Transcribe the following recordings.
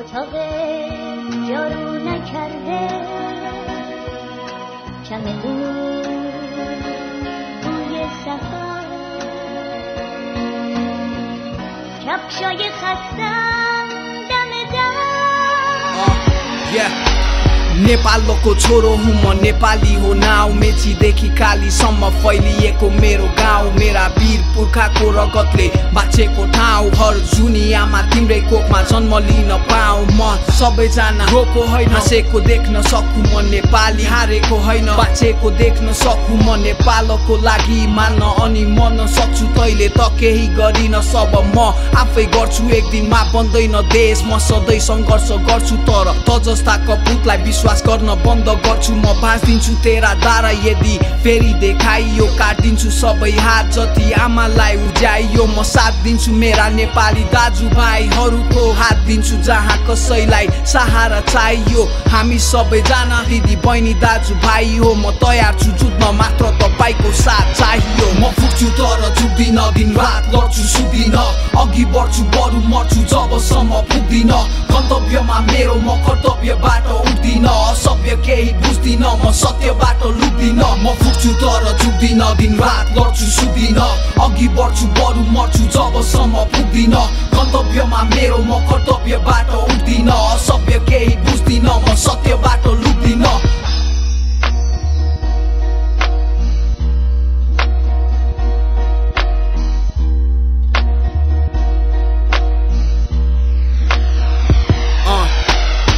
اتاق جارو نکرده چمدون بوی سفر کفشای خستم دم در नेपालको छोरो हुँ म नेपाली हो नाउ मेचीदेखि कालीसम्म फैलिएको मेरो गाउँ मेरा वीर पुर्खाको रगतले बाँचेको ठाउँ हर जुनियामा तिम्रै कोखमा जन्म लिन पाऊँ म सबैजना रोको होइन हाँसेको देख्न सकु म नेपाली हारेको होइन बाँचेको देख्न सकु म नेपालको लागि मान्न अनि मन सक्छु तैले त केही गरिन सब म आफै गर्छु एक दिनमा बन्दैन देश म सधैँ सङ्घर्ष गर्छु तर त जस्ता कपुतलाई विश्वास गर्न बन्द गर्छु म भाँच्दिन्छु तेरा दारा यदि फेरि देखाइयो काट्दिन्छु सबै हात जति आमालाई उज्याइयो म साथ दिन्छु मेरा नेपाली दाजुभाइहरूको हात दिन्छु जहाँ कसैलाई सहारा चाहियो हामी सबैजना दिदी बहिनी दाजुभाइ हो म तयार छु जुट्न मात्र तपाईको साथ चाहियो म फुक्छु तर झुक्दिन दिन रात लड्छु सुक्दिन अघि बढ्छु बरु मर्छु जबसम्म पुग्दिन गन्तव्यमा मेरो म कर्तव्यबाट उठ्दिन असभ्य केही बुझ्दिन म सत्यबाट लुक्दिन म फुक्छु तर झुक्दिन दिन रात लड्छु सुक्दिन अघि बढ्छु बरु मर्छु जबसम्म पुग्दिन गन्तव्यमा मेरो म कर्तव्यबाट उठ्दिन असभ्य केही बुझ्दिन म सत्यबाट लुक्दिन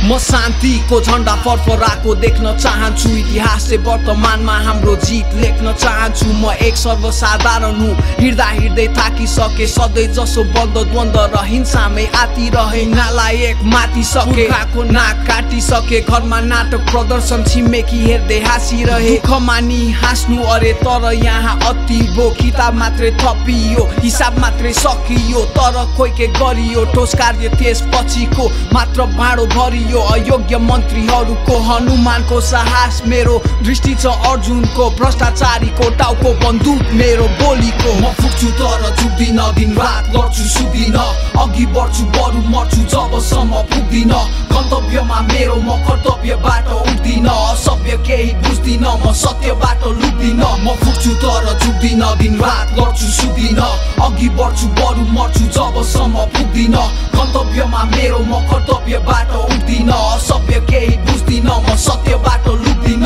म शान्तिको झण्डा फरफराको देख्न चाहन्छु इतिहासले वर्तमानमा हाम्रो जित लेख्न चाहन्छु म एक सर्वसाधारण हुँ हिँड्दा हिँड्दै थाकिसके सधैँ जसो बन्द द्वन्द र हिंसामै आती रहे नालायक मातिसके काको नाक काटिसके घरमा नाटक प्रदर्शन छिमेकी हेर्दै हाँसिरहे दुःख मानी हाँस्नु अरे तर यहाँ अति भो किताब मात्रै थपियो हिसाब मात्रै सकियो तर खोइ के गरियो ठोस कार्य त्यसपछिको मात्र भाँडो भरियो अयोग्य मन्त्रीहरूको हनुमानको साहस मेरो दृष्टि छ अर्जुनको भ्रष्टाचारीको टाउको बन्दुक मेरो बोलीको म फुक्छु तर झुक्दिन दिन रात लड्छु सुक्दिन अघि बढ्छु बरु मर्छु जबसम्म पुग्दिन गन्तव्यमा मेरो म कर्तव्यबाट उठ्दिन असभ्य केही बुझ्दिन म सत्यबाट लुक्दिन म फुक्छु तर झुक्दिन दिन रात लड्छु सुक्दिन अघि बढ्छु बरु मर्छु जबसम्म पुग्दिन गन्तव्यमा मेरो म कर्तव्यबाट उठ्दिन असभ्य केही बुझ्दिन म सत्यबाट लुक्दिन